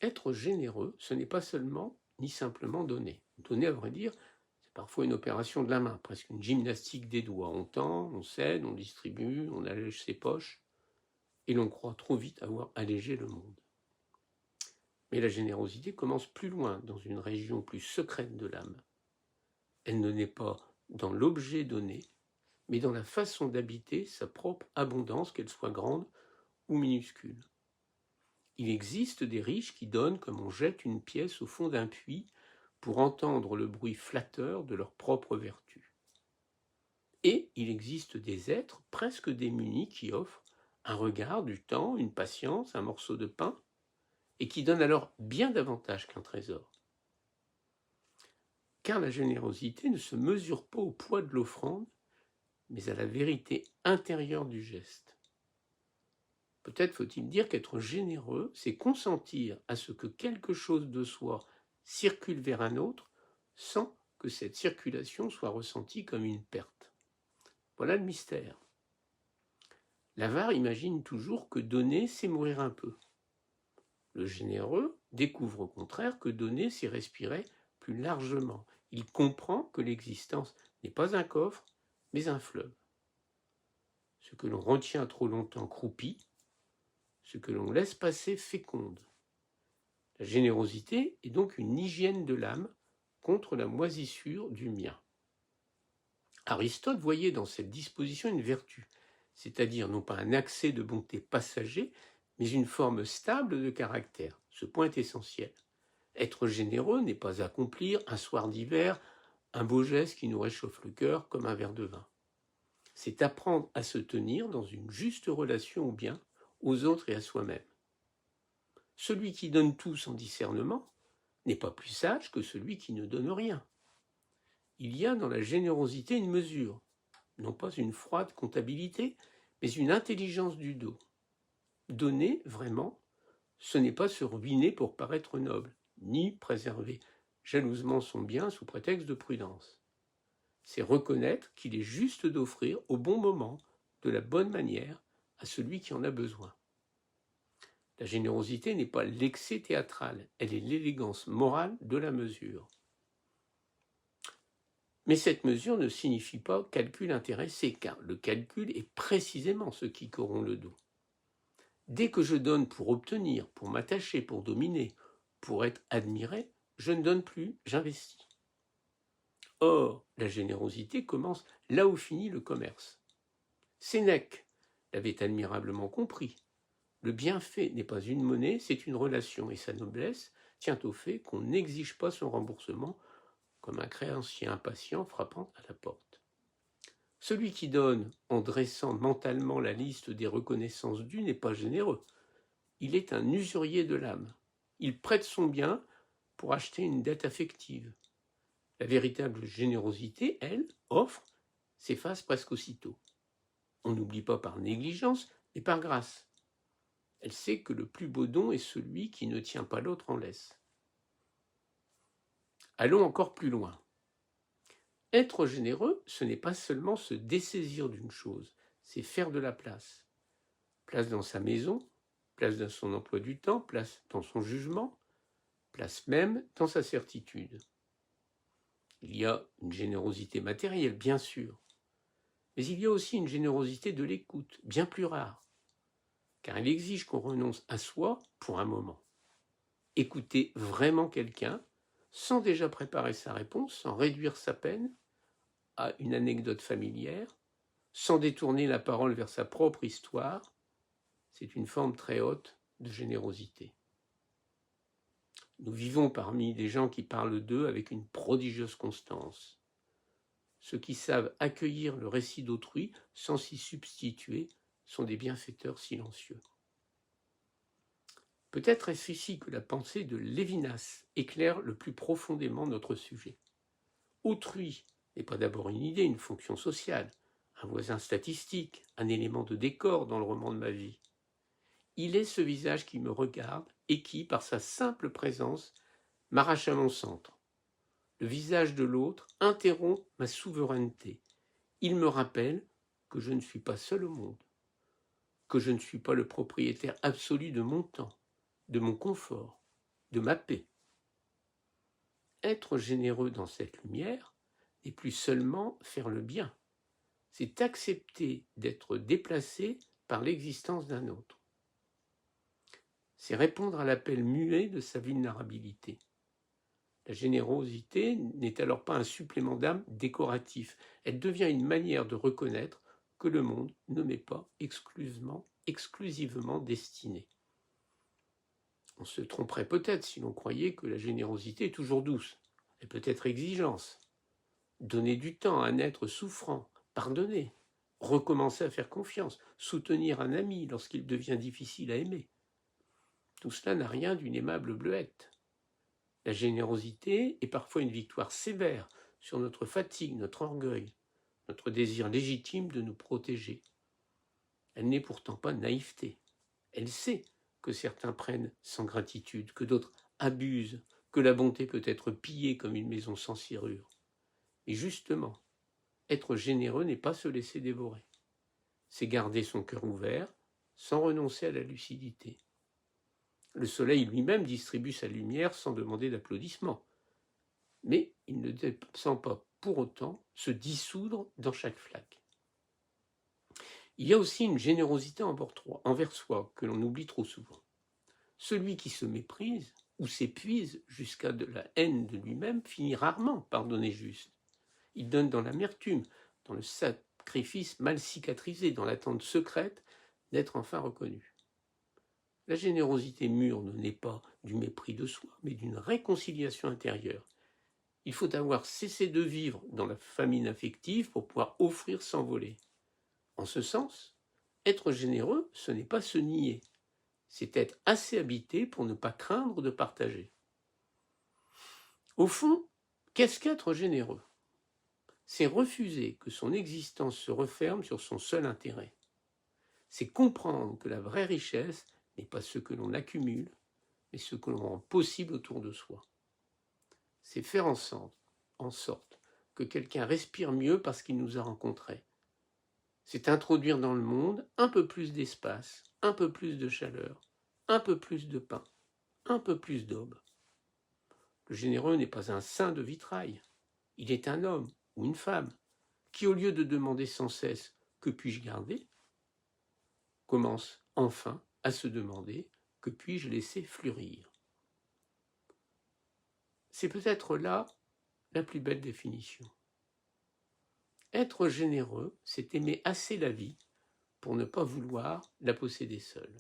Être généreux, ce n'est pas seulement ni simplement donner. Donner, à vrai dire, c'est parfois une opération de la main, presque une gymnastique des doigts. On tend, on cède, on distribue, on allège ses poches, et l'on croit trop vite avoir allégé le monde. Mais la générosité commence plus loin, dans une région plus secrète de l'âme. Elle ne naît pas dans l'objet donné, mais dans la façon d'habiter sa propre abondance, qu'elle soit grande ou minuscule. Il existe des riches qui donnent comme on jette une pièce au fond d'un puits pour entendre le bruit flatteur de leur propre vertu. Et il existe des êtres presque démunis qui offrent un regard, du temps, une patience, un morceau de pain, et qui donnent alors bien davantage qu'un trésor. Car la générosité ne se mesure pas au poids de l'offrande, mais à la vérité intérieure du geste. Peut-être faut-il dire qu'être généreux, c'est consentir à ce que quelque chose de soi circule vers un autre sans que cette circulation soit ressentie comme une perte. Voilà le mystère. L'avare imagine toujours que donner, c'est mourir un peu. Le généreux découvre au contraire que donner, c'est respirer plus largement. Il comprend que l'existence n'est pas un coffre, mais un fleuve. Ce que l'on retient trop longtemps croupit, ce que l'on laisse passer féconde. La générosité est donc une hygiène de l'âme contre la moisissure du mien. Aristote voyait dans cette disposition une vertu, c'est-à-dire non pas un accès de bonté passager, mais une forme stable de caractère. Ce point est essentiel. Être généreux n'est pas accomplir un soir d'hiver un beau geste qui nous réchauffe le cœur comme un verre de vin. C'est apprendre à se tenir dans une juste relation au bien, aux autres et à soi-même. Celui qui donne tout sans discernement n'est pas plus sage que celui qui ne donne rien. Il y a dans la générosité une mesure, non pas une froide comptabilité, mais une intelligence du dos. Donner, vraiment, ce n'est pas se ruiner pour paraître noble, ni préserver jalousement son bien sous prétexte de prudence. C'est reconnaître qu'il est juste d'offrir au bon moment, de la bonne manière, à celui qui en a besoin. La générosité n'est pas l'excès théâtral, elle est l'élégance morale de la mesure. Mais cette mesure ne signifie pas calcul intéressé, car le calcul est précisément ce qui corrompt le dos. Dès que je donne pour obtenir, pour m'attacher, pour dominer, pour être admiré, je ne donne plus, j'investis. Or, la générosité commence là où finit le commerce. Sénèque l'avait admirablement compris. Le bienfait n'est pas une monnaie, c'est une relation, et sa noblesse tient au fait qu'on n'exige pas son remboursement comme un créancier impatient frappant à la porte. Celui qui donne en dressant mentalement la liste des reconnaissances dues n'est pas généreux. Il est un usurier de l'âme. Il prête son bien pour acheter une dette affective. La véritable générosité, elle, offre, s'efface presque aussitôt. On n'oublie pas par négligence, mais par grâce. Elle sait que le plus beau don est celui qui ne tient pas l'autre en laisse. Allons encore plus loin. Être généreux, ce n'est pas seulement se dessaisir d'une chose, c'est faire de la place. Place dans sa maison, place dans son emploi du temps, place dans son jugement, place même dans sa certitude. Il y a une générosité matérielle, bien sûr, mais il y a aussi une générosité de l'écoute, bien plus rare, car elle exige qu'on renonce à soi pour un moment. Écouter vraiment quelqu'un, sans déjà préparer sa réponse, sans réduire sa peine à une anecdote familière, sans détourner la parole vers sa propre histoire, c'est une forme très haute de générosité. Nous vivons parmi des gens qui parlent d'eux avec une prodigieuse constance. Ceux qui savent accueillir le récit d'autrui sans s'y substituer sont des bienfaiteurs silencieux. Peut-être est-ce ici que la pensée de Lévinas éclaire le plus profondément notre sujet. Autrui n'est pas d'abord une idée, une fonction sociale, un voisin statistique, un élément de décor dans le roman de ma vie. Il est ce visage qui me regarde et qui, par sa simple présence, m'arrache à mon centre. Le visage de l'autre interrompt ma souveraineté. Il me rappelle que je ne suis pas seul au monde, que je ne suis pas le propriétaire absolu de mon temps, de mon confort, de ma paix. Être généreux dans cette lumière n'est plus seulement faire le bien, c'est accepter d'être déplacé par l'existence d'un autre. C'est répondre à l'appel muet de sa vulnérabilité. La générosité n'est alors pas un supplément d'âme décoratif, elle devient une manière de reconnaître que le monde ne m'est pas exclusivement destiné. On se tromperait peut-être si l'on croyait que la générosité est toujours douce. Elle peut être exigence. Donner du temps à un être souffrant, pardonner, recommencer à faire confiance, soutenir un ami lorsqu'il devient difficile à aimer. Tout cela n'a rien d'une aimable bleuette. La générosité est parfois une victoire sévère sur notre fatigue, notre orgueil, notre désir légitime de nous protéger. Elle n'est pourtant pas naïveté. Elle sait que certains prennent sans gratitude, que d'autres abusent, que la bonté peut être pillée comme une maison sans serrure. Et justement, être généreux n'est pas se laisser dévorer. C'est garder son cœur ouvert sans renoncer à la lucidité. Le soleil lui-même distribue sa lumière sans demander d'applaudissements. Mais il ne descend pas pour autant se dissoudre dans chaque flaque. Il y a aussi une générosité envers soi que l'on oublie trop souvent. Celui qui se méprise ou s'épuise jusqu'à de la haine de lui-même finit rarement par donner juste. Il donne dans l'amertume, dans le sacrifice mal cicatrisé, dans l'attente secrète d'être enfin reconnu. La générosité mûre ne naît pas du mépris de soi, mais d'une réconciliation intérieure. Il faut avoir cessé de vivre dans la famine affective pour pouvoir offrir sans voler. En ce sens, être généreux, ce n'est pas se nier, c'est être assez habité pour ne pas craindre de partager. Au fond, qu'est-ce qu'être généreux ? C'est refuser que son existence se referme sur son seul intérêt. C'est comprendre que la vraie richesse n'est pas ce que l'on accumule, mais ce que l'on rend possible autour de soi. C'est faire en sorte que quelqu'un respire mieux parce qu'il nous a rencontrés. C'est introduire dans le monde un peu plus d'espace, un peu plus de chaleur, un peu plus de pain, un peu plus d'aube. Le généreux n'est pas un saint de vitrail. Il est un homme ou une femme qui, au lieu de demander sans cesse « que puis-je garder ?», commence enfin à se demander « que puis-je laisser fleurir ?» C'est peut-être là la plus belle définition. Être généreux, c'est aimer assez la vie pour ne pas vouloir la posséder seule.